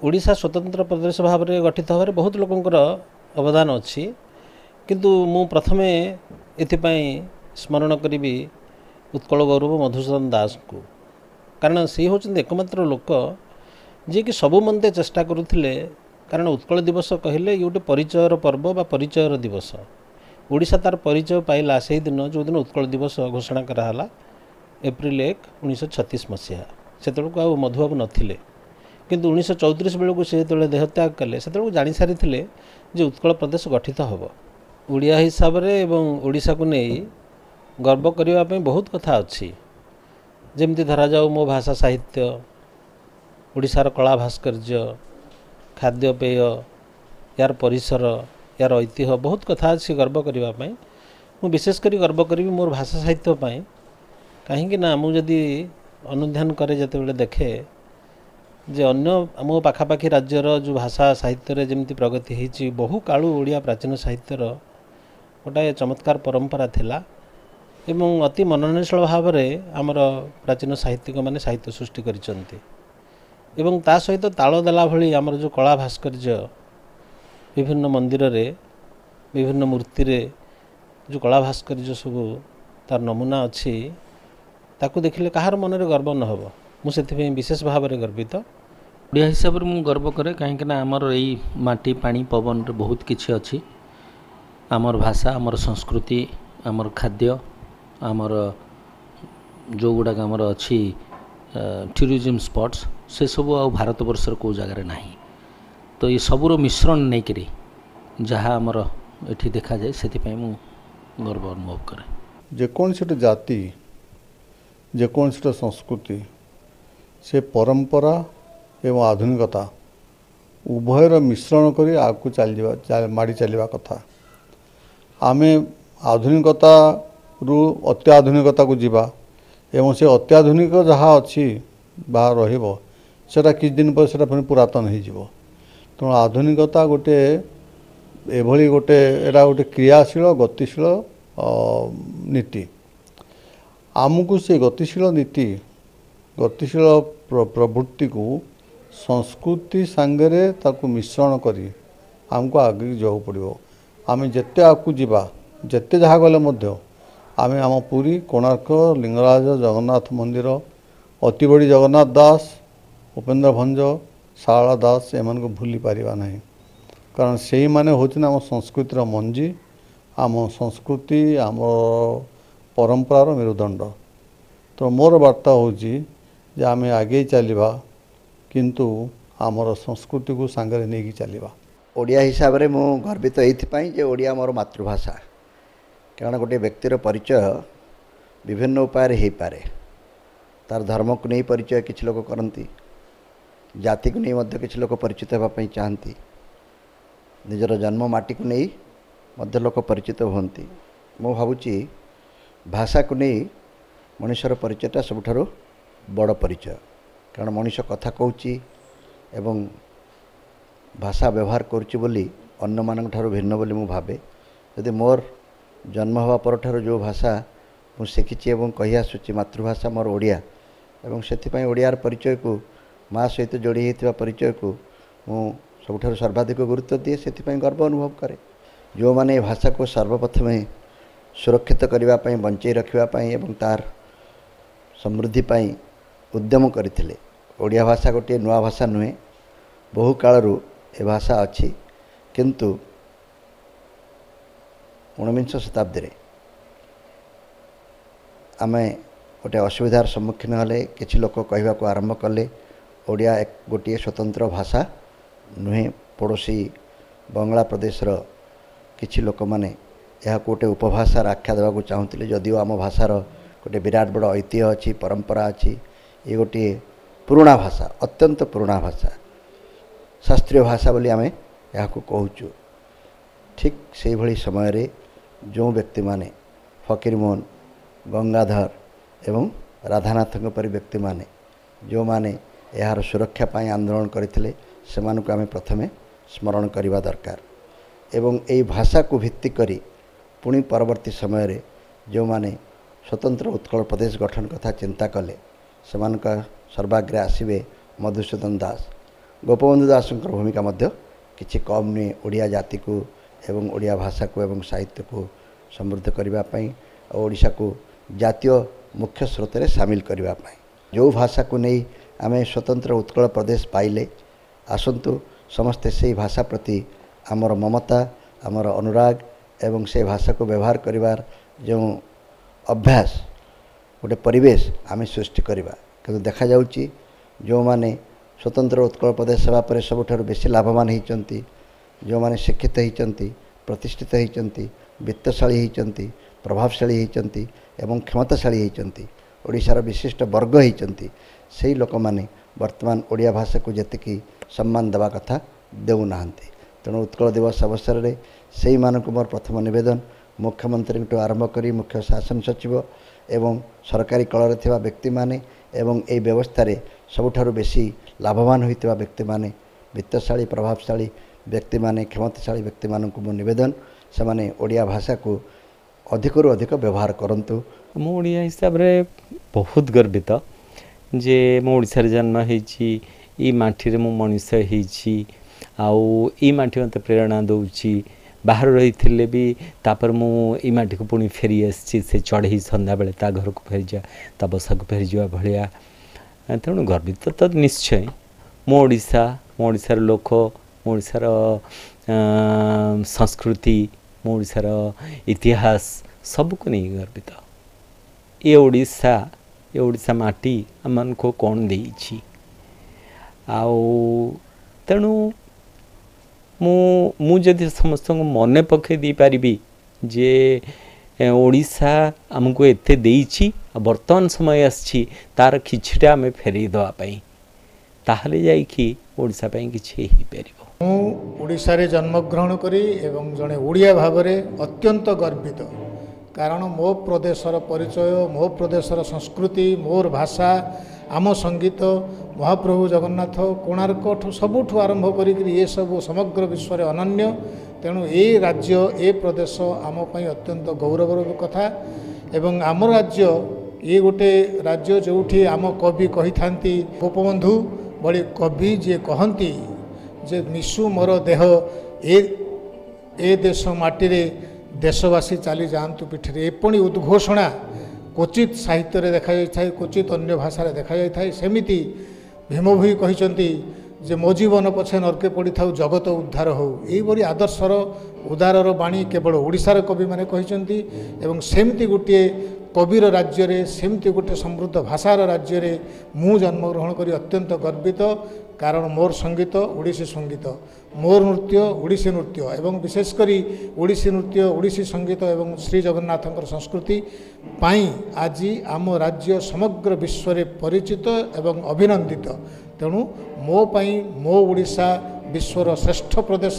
ओडिशा स्वतंत्र प्रदेश भाव में गठित होबार बहुत लोकंकर अवदान अच्छी किंतु मु प्रथमे एथिपाई स्मरण करी उत्कल गौरव मधुसूदन दास को कारण सी होचंद एकमात्र लोक जी कि सबु मन्ते चेष्टा करुथिले कारण उत्कल दिवस कहले ये गोटे परिचयर पर्व बा परिचयर दिवस ओडिशा तार परिचय पाइला से दिन जो दिन उत्कल दिवस घोषणा कराला एप्रिल 1 1936 मसीहा से आ मधुबाबू नथिले किंतु 1934 बेलू से जो देहत्याग कले से जानी सारी जे उत्कल प्रदेश गठित हम ओडिया हिसाब रे एवं ओडिशा को नहीं गर्व करने बहुत कथा अच्छी जमती धरा जाऊ मो भाषा साहित्य ओडिशार कला भास्कर्य खाद्यपेय यार परिसर यार ऐतिह्य बहुत कथा अच्छी गर्व करने मु विशेषकर गर्व करी मोर भाषा साहित्य कहीं मुझे अनुध्यान करे जिते देखे जे अन्य मो पाखापाखि राज्यर जो भाषा साहित्य जमी प्रगति होती बहु कालू ओडिया प्राचीन साहित्यर गोटाए चमत्कार परंपरा थिला एवं अति मनोनील भाव में आमर प्राचीन साहित्यिक मैंने साहित्य सृष्टि करिसंती एवं ता सहित ताल देला भली आमर जो कला भास्कर्य विभिन्न मंदिर रे विभिन्न मूर्ति रे जो कला भास्कर्य सब तार नमूना अच्छी ताकू देखिले कहार मन रे गर्व न हबो मुझे विशेष भाव में गर्वित ओडिया हिसाब से मुझे गर्व करे कहीं आमर यही माटी पानी पवन रे बहुत किछि अछि आमर भाषा आमर संस्कृति आमर खाद्य आमर जो गुड़ाक आमर अच्छी टूरिज्म स्पॉट्स से सब आ भारत वर्षर को जगार नहीं तो ये सबूर मिश्रण नहीं करी जहाँ आमर एठी देखा जाए से गर्व अनुभव करे जेकोसी जाति जेकोसी संस्कृति से परंपरा एवं आधुनिकता उभयर मिश्रण करी आगू माड़ी चलवा कथा आमे आधुनिकता रु अत्याधुनिकता को जीवा एवं से अत्याधुनिक जहाँ अच्छी बा रहिबो सेटा किछ दिन पर सेटा पुनी पुरातन हो जीवो तेणु आधुनिकता गोटे एभली गोटे एटा गोटे क्रियाशील गतिशील नीति आमको से गतिशील नीति गतिशील प्रवृत्ति को संस्कृति सांगरे ताकू मिश्रण करी आमको आगे जाऊ पड़ो आम जिते आगू जीवा जिते जहाँ गले मध्य आम आम पुरी कोणार्क लिंगराज जगन्नाथ मंदिर अति बड़ी जगन्नाथ दास उपेन्द्र भंज शारला दास एमान को भूली पारिबा नहीं कारण से माने होचन आम संस्कृतिर मंजी आम संस्कृति आम परंपरार मेरुदंड तो मोर वार्ता होची जे आम आगे चलवा किंतु आमर संस्कृति को सांगरे नहीं चलवा ओडिया हिसाब रे मु गर्वित एइथिपाई जे ओडिया मोर मातृभाषा कारण गोटे व्यक्तिर परिचय विभिन्न उपाय हो पारे तार धर्म को नहीं परिचय किछि लोक करती जाति को नहीं मध्य किछि लोक परिचित होगापी चाहती निजर जन्म माटी को नहीं मध्य लोक परिचित होती मु भावुची भाषा को नहीं मनुष्यर परिचयटा सबुठारु बड़ परिचय कारण मनुष्य कथा कहूची एवं भाषा व्यवहार करुच्ची बोली अन्य मानक ठारु भिन्न बोली मु भावे यदि मोर जन्म हवा पर ठारु जो भाषा मु शिखिची एवं कहि आसुची मातृभाषा मोर ओडिया एवं सेथिपाई ओडियार परिचय को माँ सहित जोड़ी होता परिचय को मु सबुठारु सर्वाधिक गुरुत्व दिए सेथिपाई गर्व अनुभव करे जो माने भाषा को सर्वप्रथमे सुरक्षित करने बंचाई रखापी एवं तार समृद्धि पाई उद्यम करथिले ओडिया भाषा गोटे नुआ भाषा नुहे बहु कालरू ए भाषा अच्छी किंतु 19 शताब्दी रे आमे गोटे असुविधार सम्मुखीन हेले किछि लोक कहवा को आरंभ कले ओडिया एक गोटे स्वतंत्र भाषा नुहे पड़ोसी बंगला प्रदेशर किछि लोक माने यह गोटे उपभाषार आख्या देवा चाहूले जदिव आम भाषार गोटे विराट बड़ ऐतिह्य अच्छी परंपरा अच्छी ये गोटे पुराणा भाषा अत्यंत पुराणा भाषा शास्त्रीय भाषा बोली आम यहाँ कहूँ ठीक से भली समय रे जो व्यक्ति माने फकीरमोहन गंगाधर एवं राधानाथ परी व्यक्ति माने जो माने यार सुरक्षा पाई आंदोलन करते से आम प्रथमे स्मरण करवा दरकार एवं यही भाषा को भित्ति करी पुणी परवर्ती समय रे जो माने स्वतंत्र उत्कल प्रदेश गठन कथा चिंता कले सर्वाग्रे आसवे मधुसूदन दास गोपबंधु दासଙ୍କର भूमिका ମଧ୍ୟ କିଛି କମ୍ ନୁହେଁ ଓଡ଼ିଆ ଜାତିକୁ ଏବଂ ଓଡ଼ିଆ ଭାଷାକୁ ଏବଂ ସାହିତ୍ୟକୁ ସମୃଦ୍ଧ କରିବା ପାଇଁ ଆଉ ଓଡ଼ିଶାକୁ ଜାତୀୟ ମୁଖ୍ୟ ସ୍ରୋତରେ ସାମିଲ କରିବା ପାଇଁ ଯେଉଁ ଭାଷାକୁ ନେଇ ଆମେ ସ୍ୱତନ୍ତ୍ର ଉତ୍କଳ ପ୍ରଦେଶ ପାଇଲେ ଆସନ୍ତୁ ସମସ୍ତେ ସେହି ଭାଷା ପ୍ରତି ଆମର ମମତା ଆମର ଅନୁରାଗ ଏବଂ ସେ ଭାଷାକୁ ବ୍ୟବହାର କରିବାର ଯେଉଁ ଅଭ୍ୟାସ ଗୋଟେ ପରିବେଶ ଆମେ ସୃଷ୍ଟି କରିବା କିନ୍ତୁ ଦେଖାଯାଉଛି ଯେଉଁମାନେ स्वतंत्र उत्कल प्रदेश सेवा पर सबुठारु बेसी लाभवान होती जो मैंने शिक्षित होती प्रतिष्ठित होती वित्तशाली होती प्रभावशाली होती एवं क्षमताशाली होती ओडिशार विशिष्ट वर्ग होती से लोक मैंने वर्तमान ओडिया भाषा को जी सम्मान देवा कथा देना तेणु उत्कल दिवस अवसर में से मानक मोर प्रथम निवेदन मुख्यमंत्री आरंभ कर मुख्य शासन सचिव एवं सरकारी कलर थिबा व्यक्ति माने एवं ए व्यवस्था रे सबुठारु बेसी लाभवान होइतिबा व्यक्ति माने वित्तशाली प्रभावशाली व्यक्ति माने क्षमताशाली व्यक्ति मानक मो निवेदन से माने ओडिया भाषा को अधिकरु अधिक व्यवहार करंतु। मो ओडिया हिसाब रे बहुत गर्वित जे मो ओडिसा रे जन्म हेछि ई माटी रे मो मनुष्य हेछि आउ ई माटी मते प्रेरणा दउछि बाहर रही भी तापर मु ई माटी को पुणी फेरी आसी से चढ़ई संध्या बेले ता घर को फेरी जा ता बसा को फेरी जा भलिया तेणु गर्वित तो निश्चय मो ओडिशार लोक मो ओडिशार संस्कृति मो ओडिशार इतिहास सबको नहीं गर्वित ये ओडिशा माटी आम को कौन देइछि आउ तेणु मु जदि समस्त मन पखे दी पारिबी जे ओडिशा आमको एते देइछि वर्तमान समय आछि तार किछटा आमे फेरी दवा पई ताहले जाई कि ओडिशा पई किछि ही परिबो। मु ओडिशा रे जन्म ग्रहण करी एवं जने ओडिया भाबरे अत्यंत गर्वित कारण मो प्रदेशर परिचय मो प्रदेशर संस्कृति मोर भाषा आम संगीत महाप्रभु जगन्नाथ कोणार्क सबुठ आरंभ करी ये सब समग्र विश्व रे अनन्य तेणु ए राज्य ए प्रदेश आम पई अत्यंत गौरवर कथा एवं आम राज्य ये गोटे राज्य जोठी आम कवि कही थांती गोपबंधु बड़ी कवि जे कहती जे निशु मोर देह ए देश माटी रे देशवासी चली जातु पीठे एपणी उद्घोषणा क्वचित साहित्य रे देखा जाए क्वचित अन्य भाषा रे देखा जाए सेमिति भीमभोई कहते जे मो जीवन पछे नरके पड़ी था जगत उद्धार हो यही आदर्शर उदारर बाणी केवल ओडिशार कवि माने कहते एवं सेमती गोटे कविर राज्य रे सेमती गोटे समृद्ध भाषार राज्य रे मु जन्मग्रहण करी अत्यंत गर्वित कारण मोर संगीत ओडिसी संगीत मोर नृत्य ओडिसी नृत्य एवं विशेषकर ओडिसी नृत्य ओडिसी संगीत एवं श्री जगन्नाथंकर संस्कृति पाई आज आम राज्य समग्र विश्व रे परिचित एवं अभिनंदित तेणु मो पाई मो ओडिशा विश्वर श्रेष्ठ प्रदेश।